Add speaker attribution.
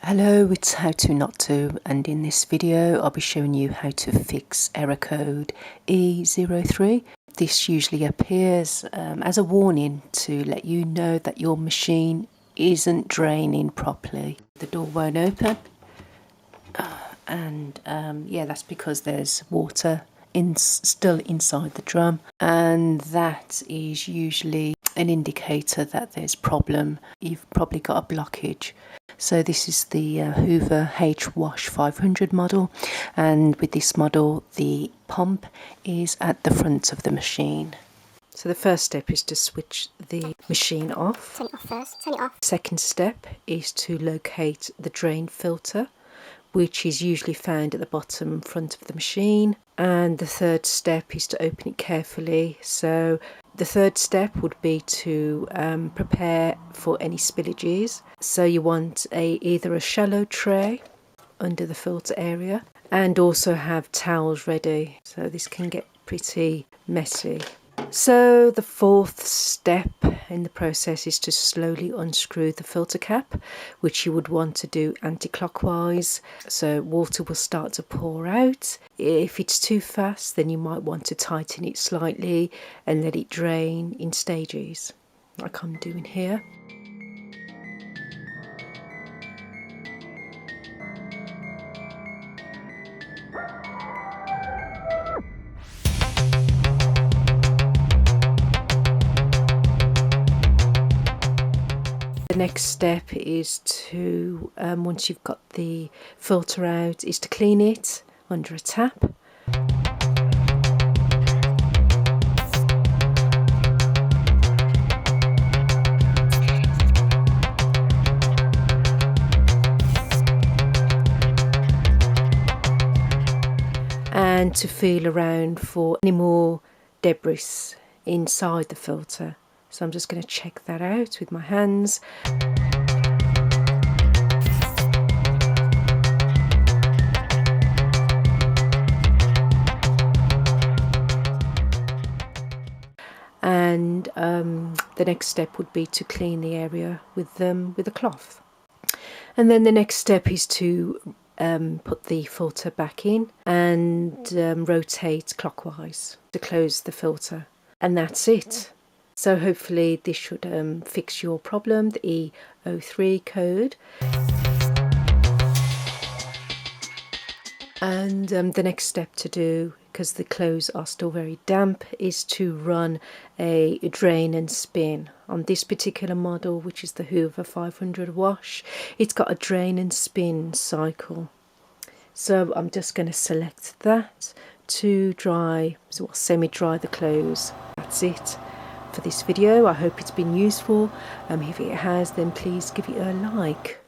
Speaker 1: Hello, it's How To Not To, and in this video I'll be showing you how to fix error code EO3. This usually appears as a warning to let you know that your machine isn't draining properly. The door won't open and that's because there's water still inside the drum, and that is usually an indicator that there's problem. You've probably got a blockage. So this is the Hoover H-Wash 500 model, and with this model the pump is at the front of the machine. So the first step is to switch the machine off.
Speaker 2: Turn it off first, turn it off.
Speaker 1: Second step is to locate the drain filter, which is usually found at the bottom front of the machine. And the third step is to open it carefully. So the third step would be to prepare for any spillages. So you want either a shallow tray under the filter area, and also have towels ready. So this can get pretty messy. So the fourth step in the process is to slowly unscrew the filter cap, which you would want to do anti-clockwise. So water will start to pour out. If it's too fast, then you might want to tighten it slightly and let it drain in stages, like I'm doing here. The next step is to, once you've got the filter out, is to clean it under a tap. And to feel around for any more debris inside the filter. So I'm just going to check that out with my hands. And the next step would be to clean the area with a cloth. And then the next step is to put the filter back in and rotate clockwise to close the filter. And that's it. So hopefully this should fix your problem, the EO3 code. And the next step to do, because the clothes are still very damp, is to run a drain and spin. On this particular model, which is the Hoover 500 wash, it's got a drain and spin cycle. So I'm just going to select that to dry, so semi-dry the clothes. That's it for this video. I hope it's been useful. If it has, then please give it a like.